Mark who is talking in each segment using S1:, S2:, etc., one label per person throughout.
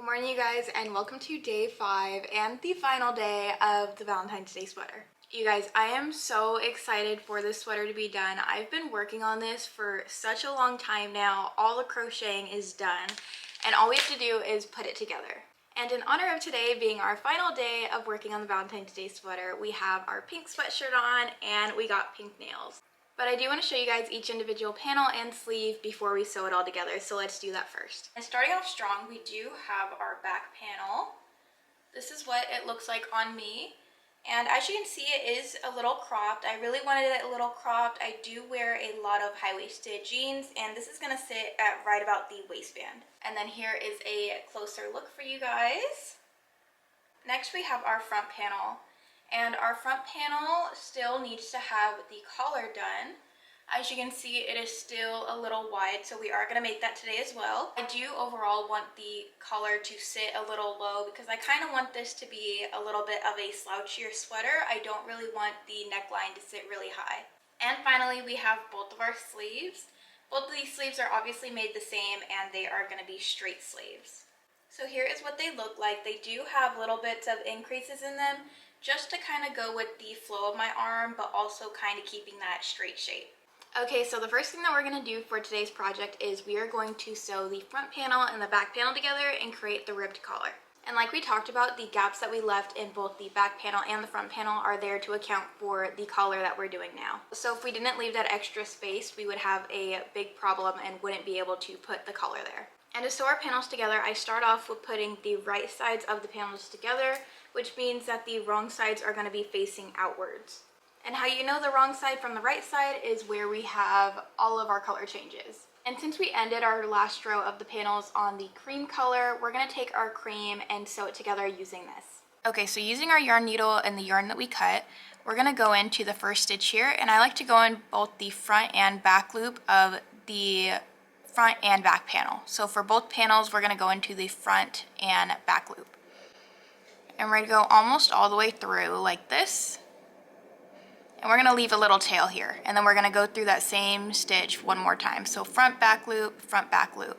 S1: Good morning, you guys, and welcome to day 5 and the final day of the Valentine's Day sweater. You guys, I am so excited for this sweater to be done. I've been working on this for such a long time now. All the crocheting is done, and all we have to do is put it together. And in honor of today being our final day of working on the Valentine's Day sweater, we have our pink sweatshirt on and we got pink nails. But I do want to show you guys each individual panel and sleeve before we sew it all together, so let's do that first. And starting off strong, we do have our back panel. This is what it looks like on me. And as you can see, it is a little cropped. I really wanted it a little cropped. I do wear a lot of high-waisted jeans, and this is going to sit at right about the waistband. And then here is a closer look for you guys. Next, we have our front panel. And our front panel still needs to have the collar done. As you can see, it is still a little wide, so we are going to make that today as well. I do overall want the collar to sit a little low because I kind of want this to be a little bit of a slouchier sweater. I don't really want the neckline to sit really high. And finally, we have both of our sleeves. Both of these sleeves are obviously made the same, and they are going to be straight sleeves. So here is what they look like. They do have little bits of increases in them, just to kind of go with the flow of my arm, but also kind of keeping that straight shape. Okay, so the first thing that we're going to do for today's project is we are going to sew the front panel and the back panel together and create the ribbed collar. And like we talked about, the gaps that we left in both the back panel and the front panel are there to account for the collar that we're doing now. So if we didn't leave that extra space, we would have a big problem and wouldn't be able to put the collar there. And to sew our panels together, I start off with putting the right sides of the panels together, which means that the wrong sides are going to be facing outwards. And how you know the wrong side from the right side is where we have all of our color changes. And since we ended our last row of the panels on the cream color, we're going to take our cream and sew it together using this. Okay, so using our yarn needle and the yarn that we cut, we're going to go into the first stitch here, and I like to go in both the front and back loop of the front and back panel. So for both panels, we're going to go into the front and back loop. And we're going to go almost all the way through like this. And we're going to leave a little tail here. And then we're going to go through that same stitch one more time. So front, back loop, front, back loop.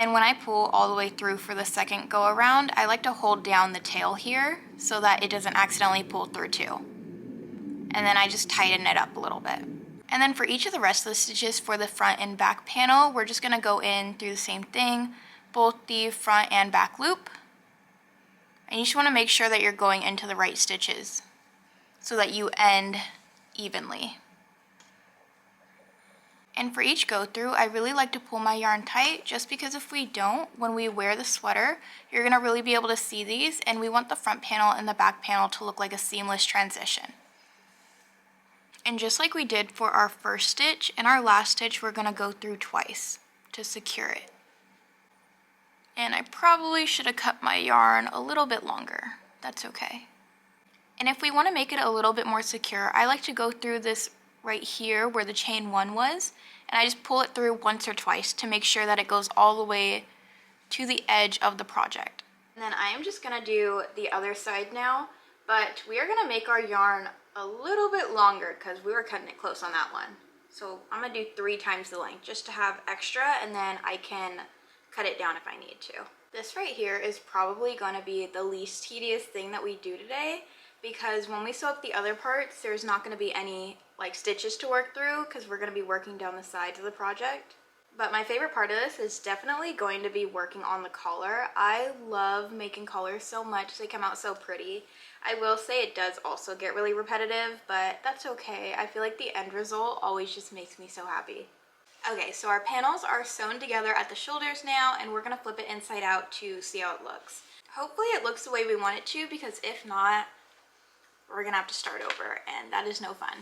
S1: And when I pull all the way through for the second go around, I like to hold down the tail here so that it doesn't accidentally pull through too. And then I just tighten it up a little bit. And then for each of the rest of the stitches for the front and back panel, we're just going to go in through the same thing, both the front and back loop. And you just want to make sure that you're going into the right stitches so that you end evenly. And for each go through, I really like to pull my yarn tight, just because if we don't, when we wear the sweater, you're going to really be able to see these, and we want the front panel and the back panel to look like a seamless transition. And just like we did for our first stitch, in our last stitch we're going to go through twice to secure it. And I probably should have cut my yarn a little bit longer. That's okay. And if we want to make it a little bit more secure, I like to go through this right here where the chain 1 was, and I just pull it through once or twice to make sure that it goes all the way to the edge of the project. And then I am just going to do the other side now, but we are going to make our yarn a little bit longer because we were cutting it close on that one. So I'm going to do 3 times the length just to have extra, and then I can cut it down if I need to. This right here is probably going to be the least tedious thing that we do today, because when we sew up the other parts, there's not going to be any like stitches to work through because we're going to be working down the sides of the project. But my favorite part of this is definitely going to be working on the collar. I love making collars so much. They come out so pretty. I will say it does also get really repetitive, but that's okay. I feel like the end result always just makes me so happy. Okay, so our panels are sewn together at the shoulders now, and we're going to flip it inside out to see how it looks. Hopefully it looks the way we want it to, because if not, we're going to have to start over, and that is no fun.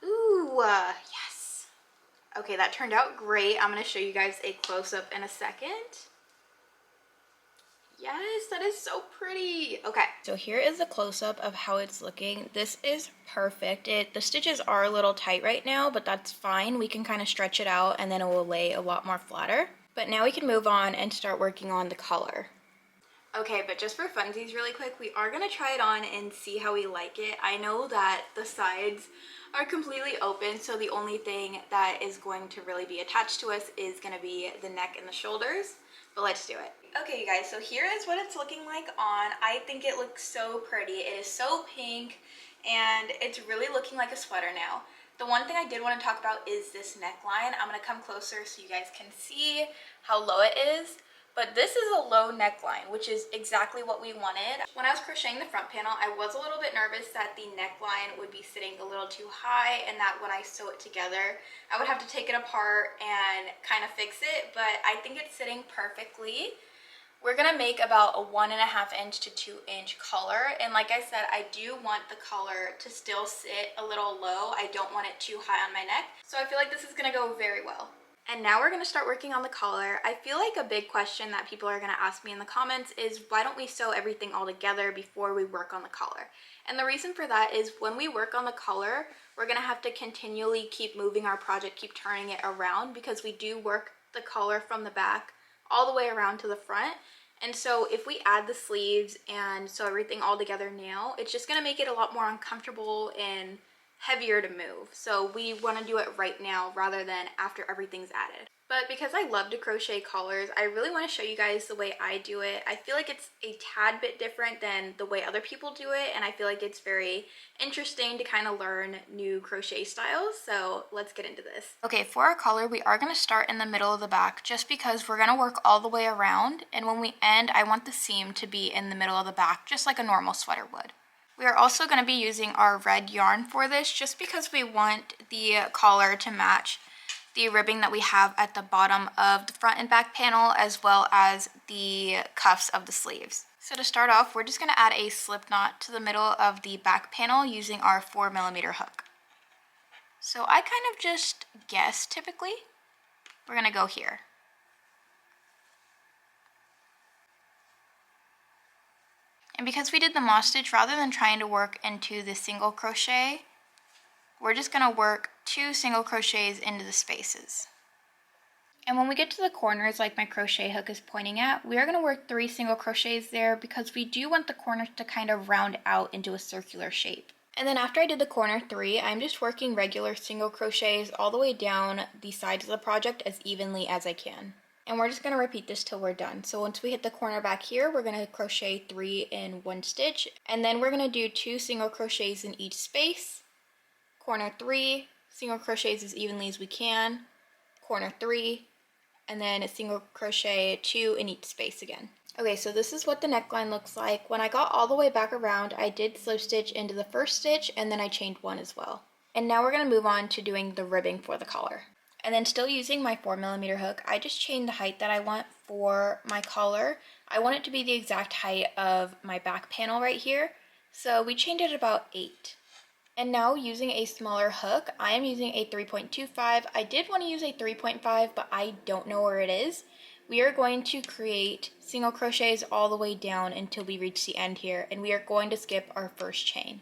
S1: Ooh, yes. Okay, that turned out great. I'm going to show you guys a close-up in a second. Yes, that is so pretty. Okay, so here is a close-up of how it's looking. This is perfect. The stitches are a little tight right now, but that's fine. We can kind of stretch it out and then it will lay a lot more flatter. But now we can move on and start working on the collar. Okay, but just for funsies really quick, we are going to try it on and see how we like it. I know that the sides are completely open, so the only thing that is going to really be attached to us is going to be the neck and the shoulders. but let's do it. Okay, you guys, so here is what it's looking like on. I think it looks so pretty. It is so pink, and it's really looking like a sweater now. The one thing I did want to talk about is this neckline. I'm going to come closer so you guys can see how low it is. But this is a low neckline, which is exactly what we wanted. When I was crocheting the front panel, I was a little bit nervous that the neckline would be sitting a little too high and that when I sew it together, I would have to take it apart and kind of fix it, but I think it's sitting perfectly. We're gonna make about a 1.5 inch to 2 inch collar, and like I said, I do want the collar to still sit a little low. I don't want it too high on my neck, so I feel like this is gonna go very well. And now we're going to start working on the collar. I feel like a big question that people are going to ask me in the comments is why don't we sew everything all together before we work on the collar? And the reason for that is when we work on the collar, we're going to have to continually keep moving our project, keep turning it around, because we do work the collar from the back all the way around to the front. And so if we add the sleeves and sew everything all together now, it's just going to make it a lot more uncomfortable and heavier to move. So we want to do it right now rather than after everything's added. But because I love to crochet collars, I really want to show you guys the way I do it. I feel like it's a tad bit different than the way other people do it, and I feel like it's very interesting to kind of learn new crochet styles. So let's get into this. Okay, for our collar, we are going to start in the middle of the back just because we're going to work all the way around, and when we end, I want the seam to be in the middle of the back just like a normal sweater would. We are also going to be using our red yarn for this just because we want the collar to match the ribbing that we have at the bottom of the front and back panel, as well as the cuffs of the sleeves. So to start off, we're just going to add a slip knot to the middle of the back panel using our 4mm hook. So I kind of just guess typically. We're going to go here. And because we did the moss stitch, rather than trying to work into the single crochet, we're just going to work 2 single crochets into the spaces. And when we get to the corners, like my crochet hook is pointing at, we are going to work 3 single crochets there because we do want the corners to kind of round out into a circular shape. And then after I did the corner 3, I'm just working regular single crochets all the way down the sides of the project as evenly as I can. And we're just going to repeat this till we're done. So once we hit the corner back here, we're going to crochet 3 in 1 stitch, and then we're going to do 2 single crochets in each space, corner 3, single crochets as evenly as we can, corner 3, and then a single crochet 2 in each space again. Okay, so this is what the neckline looks like. When I got all the way back around, I did slip stitch into the first stitch, and then I chained 1 as well. And now we're going to move on to doing the ribbing for the collar. And then still using my 4mm hook, I just chained the height that I want for my collar. I want it to be the exact height of my back panel right here. So we chained it about 8. And now using a smaller hook, I am using a 3.25. I did want to use a 3.5, but I don't know where it is. We are going to create single crochets all the way down until we reach the end here, and we are going to skip our first chain.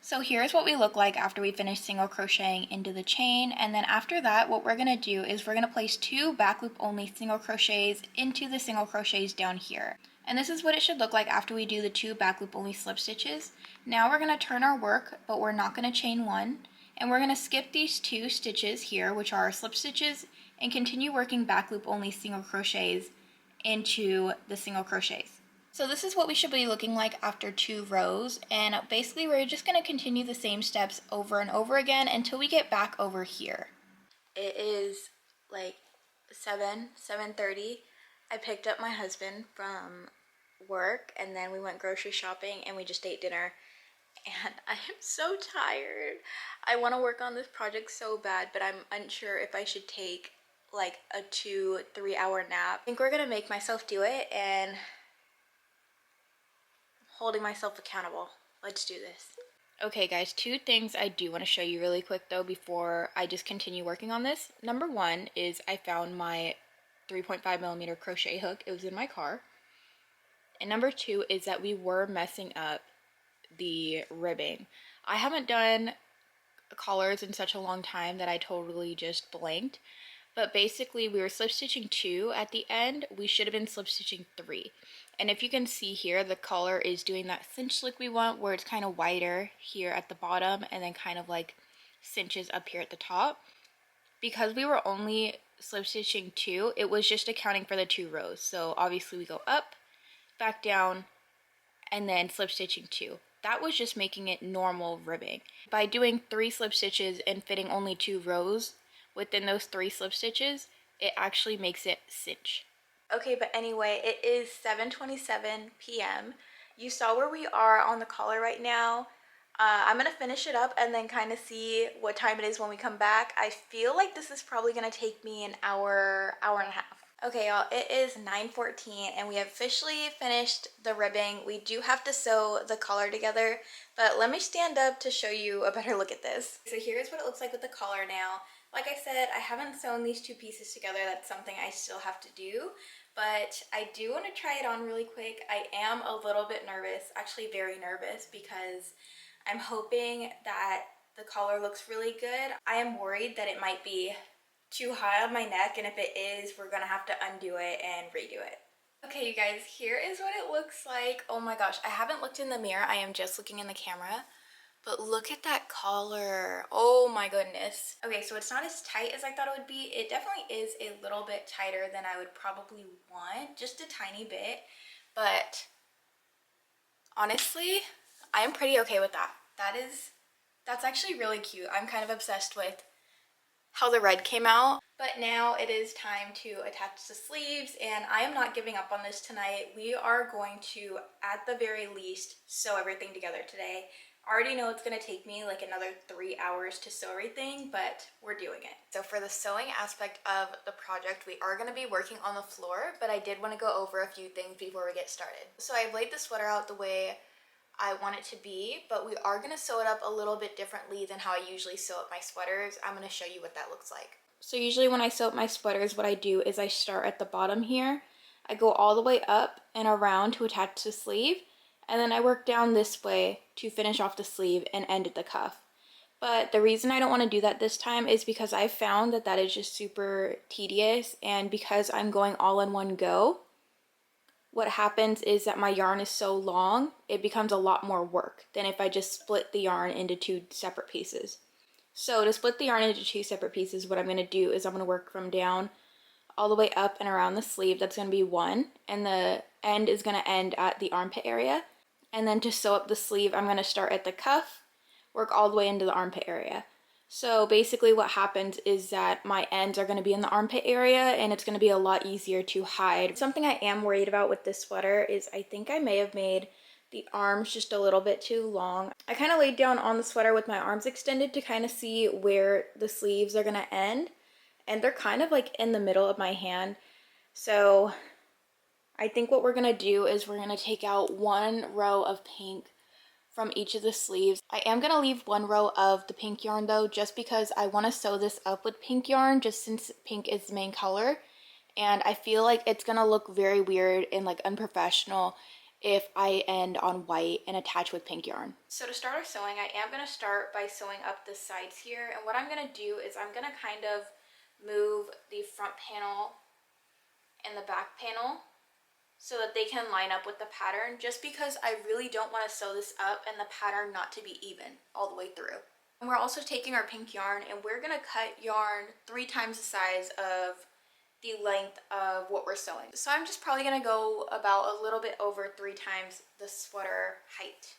S1: So here's what we look like after we finish single crocheting into the chain, and then after that what we're going to do is we're going to place 2 back loop only single crochets into the single crochets down here. And this is what it should look like after we do the 2 back loop only slip stitches. Now we're going to turn our work, but we're not going to chain 1, and we're going to skip these 2 stitches here, which are our slip stitches, and continue working back loop only single crochets into the single crochets. So this is what we should be looking like after 2 rows, and basically we're just going to continue the same steps over and over again until we get back over here. It is like 7:30. I picked up my husband from work, and then we went grocery shopping, and we just ate dinner, and I am so tired. I want to work on this project so bad, but I'm unsure if I should take like a 2-3 hour nap. I think we're going to make myself do it, and holding myself accountable. Let's do this. Okay guys, 2 things I do want to show you really quick though before I just continue working on this. Number 1 is I found my 3.5mm crochet hook. It was in my car. And number 2 is that we were messing up the ribbing. I haven't done collars in such a long time that I totally just blanked. But basically we were slip stitching 2 at the end. We should have been slip stitching 3. And if you can see here, the collar is doing that cinch look we want, where it's kind of wider here at the bottom and then kind of like cinches up here at the top. Because we were only slip stitching 2, it was just accounting for the 2 rows. So obviously we go up, back down, and then slip stitching 2. That was just making it normal ribbing. By doing 3 slip stitches and fitting only 2 rows within those 3 slip stitches, it actually makes it cinch. Okay, but anyway, it is 7:27 p.m. You saw where we are on the collar right now. I'm gonna finish it up and then kind of see what time it is when we come back. I feel like this is probably gonna take me an hour, hour and a half. Okay, y'all, it is 9:14 and we have officially finished the ribbing. We do have to sew the collar together, but let me stand up to show you a better look at this. So here's what it looks like with the collar now. Like I said, I haven't sewn these 2 pieces together. That's something I still have to do, but I do want to try it on really quick. I am a little bit nervous, actually very nervous, because I'm hoping that the collar looks really good. I am worried that it might be too high on my neck, and if it is, we're gonna have to undo it and redo it. Okay, you guys, here is what it looks like. Oh my gosh, I haven't looked in the mirror. I am just looking in the camera. But look at that collar. Oh my goodness. Okay, so it's not as tight as I thought it would be. It definitely is a little bit tighter than I would probably want, just a tiny bit. But honestly, I am pretty okay with that. That's actually really cute. I'm kind of obsessed with how the red came out. But now it is time to attach the sleeves, and I am not giving up on this tonight. We are going to, at the very least, sew everything together today. I already know it's going to take me like another 3 hours to sew everything, but we're doing it. So for the sewing aspect of the project, we are going to be working on the floor, but I did want to go over a few things before we get started. So I've laid the sweater out the way I want it to be, but we are going to sew it up a little bit differently than how I usually sew up my sweaters. I'm going to show you what that looks like. So usually when I sew up my sweaters, what I do is I start at the bottom here. I go all the way up and around to attach the sleeve, and then I work down this way to finish off the sleeve and end at the cuff. But the reason I don't want to do that this time is because I found that is just super tedious, and because I'm going all in one go, what happens is that my yarn is so long, it becomes a lot more work than if I just split the yarn into 2 separate pieces. So to split the yarn into 2 separate pieces, what I'm going to do is I'm going to work from down all the way up and around the sleeve. That's going to be 1, and the end is going to end at the armpit area. And then to sew up the sleeve, I'm going to start at the cuff, work all the way into the armpit area. So basically what happens is that my ends are going to be in the armpit area, and it's going to be a lot easier to hide. Something I am worried about with this sweater is I think I may have made the arms just a little bit too long. I kind of laid down on the sweater with my arms extended to kind of see where the sleeves are going to end, and they're kind of like in the middle of my hand. So I think what we're going to do is we're going to take out 1 row of pink from each of the sleeves. I am going to leave 1 row of the pink yarn though, just because I want to sew this up with pink yarn, just since pink is the main color, and I feel like it's going to look very weird and like unprofessional if I end on white and attach with pink yarn. So to start our sewing, I am going to start by sewing up the sides here, and what I'm going to do is I'm going to kind of move the front panel and the back panel so that they can line up with the pattern, just because I really don't want to sew this up and the pattern not to be even all the way through. And we're also taking our pink yarn and we're going to cut yarn 3 times the size of the length of what we're sewing. So I'm just probably going to go about a little bit over 3 times the sweater height.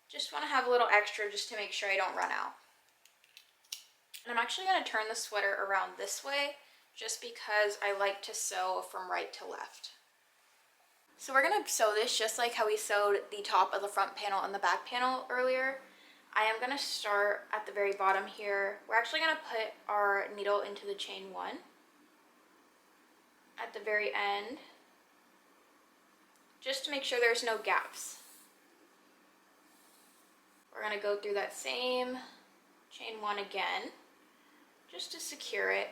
S1: Just want to have a little extra just to make sure I don't run out. And I'm actually going to turn the sweater around this way just because I like to sew from right to left. So we're going to sew this just like how we sewed the top of the front panel and the back panel earlier. I am going to start at the very bottom here. We're actually going to put our needle into the chain 1 at the very end, just to make sure there's no gaps. We're going to go through that same chain 1 again, just to secure it.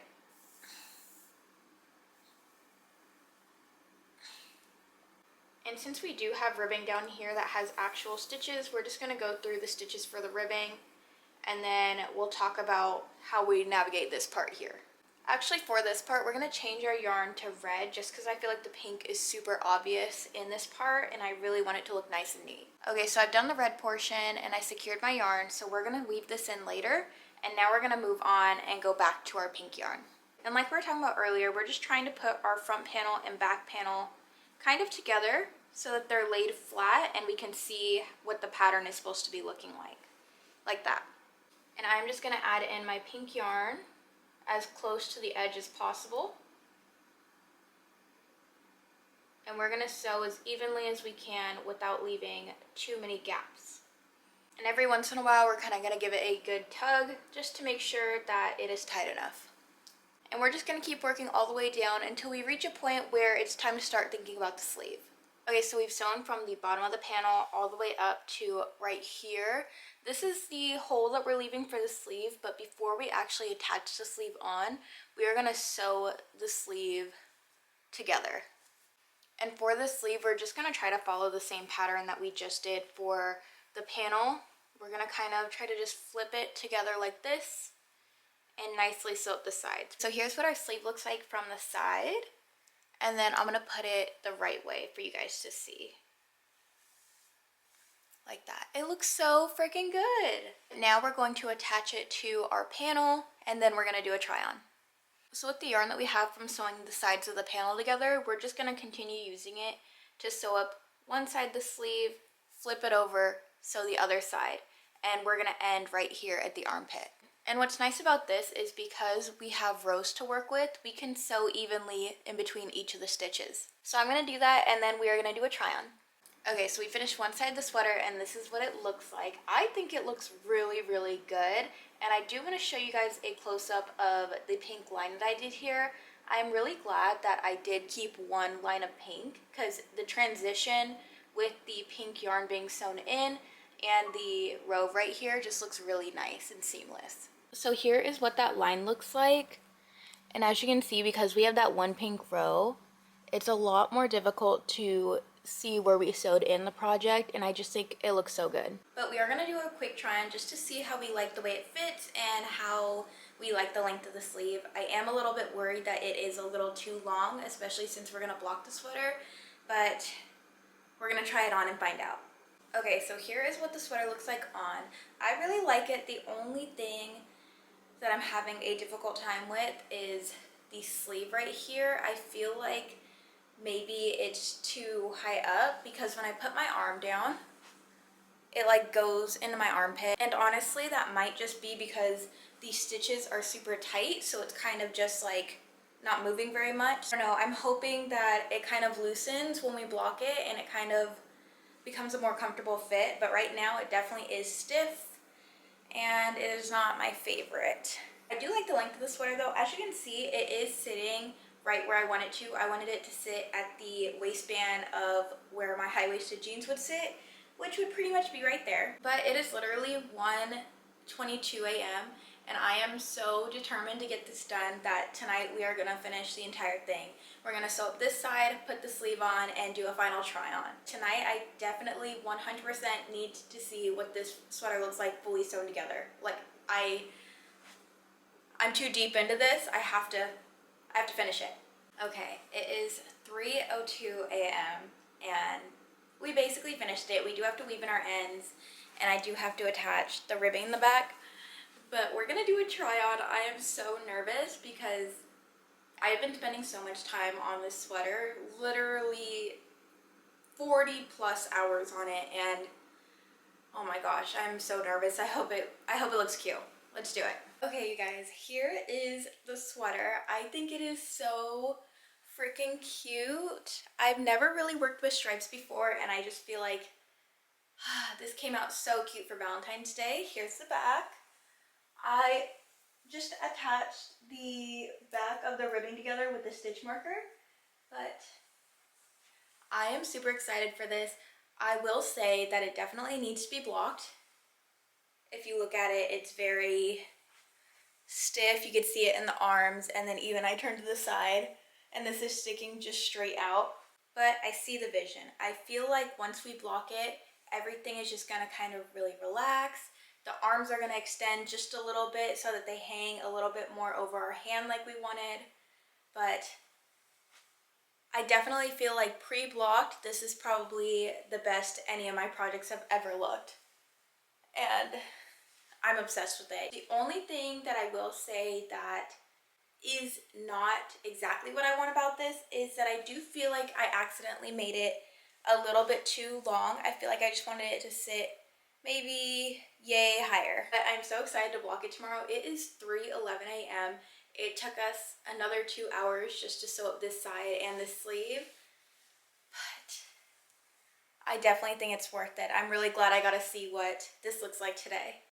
S1: And since we do have ribbing down here that has actual stitches, we're just going to go through the stitches for the ribbing, and then we'll talk about how we navigate this part here. Actually, for this part, we're going to change our yarn to red just because I feel like the pink is super obvious in this part, and I really want it to look nice and neat. Okay, so I've done the red portion and I secured my yarn, so we're gonna weave this in later, and now we're gonna move on and go back to our pink yarn. And like we were talking about earlier, we're just trying to put our front panel and back panel kind of together so that they're laid flat and we can see what the pattern is supposed to be looking like that. And I'm just gonna add in my pink yarn as close to the edge as possible. And we're gonna sew as evenly as we can without leaving too many gaps. And every once in a while, we're kind of gonna give it a good tug just to make sure that it is tight enough. And we're just gonna keep working all the way down until we reach a point where it's time to start thinking about the sleeve. Okay, so we've sewn from the bottom of the panel all the way up to right here. This is the hole that we're leaving for the sleeve, but before we actually attach the sleeve on, we are gonna sew the sleeve together. And for the sleeve, we're just gonna try to follow the same pattern that we just did for the panel. We're gonna kind of try to just flip it together like this and nicely sew up the sides. So here's what our sleeve looks like from the side. And then I'm gonna put it the right way for you guys to see. Like that. It looks so freaking good. Now we're going to attach it to our panel and then we're gonna do a try on. So with the yarn that we have from sewing the sides of the panel together, we're just gonna continue using it to sew up one side of the sleeve, flip it over, sew the other side, and we're gonna end right here at the armpit. And what's nice about this is because we have rows to work with, we can sew evenly in between each of the stitches. So I'm gonna do that and then we are gonna do a try on. Okay, so we finished one side of the sweater and this is what it looks like. I think it looks really, really good. And I do want to show you guys a close-up of the pink line that I did here. I'm really glad that I did keep one line of pink because the transition with the pink yarn being sewn in and the row right here just looks really nice and seamless. So here is what that line looks like. And as you can see, because we have that one pink row, it's a lot more difficult to see where we sewed in the project, and I just think it looks so good. But we are going to do a quick try on just to see how we like the way it fits and how we like the length of the sleeve. I am a little bit worried that it is a little too long, especially since we're going to block the sweater, but we're going to try it on and find out. Okay, so here is what the sweater looks like on. I really like it. The only thing that I'm having a difficult time with is the sleeve right here. I feel like maybe it's too high up because when I put my arm down, it like goes into my armpit. And honestly, that might just be because these stitches are super tight, so it's kind of just like not moving very much. I don't know, I'm hoping that it kind of loosens when we block it and it kind of becomes a more comfortable fit, but right now it definitely is stiff and it is not my favorite. I do like the length of the sweater though. As you can see, it is sitting right where I want it to. I wanted it to sit at the waistband of where my high-waisted jeans would sit, which would pretty much be right there. But it is literally 1:22 a.m. and I am so determined to get this done that tonight we are gonna finish the entire thing. We're gonna sew up this side, put the sleeve on, and do a final try on. Tonight I definitely 100% need to see what this sweater looks like fully sewn together. Like I'm too deep into this. I have to finish it. Okay, it is 3:02 a.m. and we basically finished it. We do have to weave in our ends and I do have to attach the ribbing in the back, but we're gonna do a try on. I am so nervous because I've been spending so much time on this sweater, literally 40 plus hours on it, and oh my gosh, I'm so nervous. I hope it looks cute. Let's do it. Okay, you guys, here is the sweater. I think it is so freaking cute. I've never really worked with stripes before, and I just feel like this came out so cute for Valentine's Day. Here's the back. I just attached the back of the ribbing together with the stitch marker, but I am super excited for this. I will say that it definitely needs to be blocked. If you look at it, it's very stiff. You can see it in the arms, and then even I turn to the side and this is sticking just straight out, but I see the vision. I feel like once we block it, everything is just gonna kind of really relax. The arms are gonna extend just a little bit so that they hang a little bit more over our hand like we wanted, but I definitely feel like pre-blocked, this is probably the best any of my projects have ever looked. And I'm obsessed with it. The only thing that I will say that is not exactly what I want about this is that I do feel like I accidentally made it a little bit too long. I feel like I just wanted it to sit maybe yay higher. But I'm so excited to block it tomorrow. It is 3:11 a.m. It took us another 2 hours just to sew up this side and this sleeve. But I definitely think it's worth it. I'm really glad I got to see what this looks like today.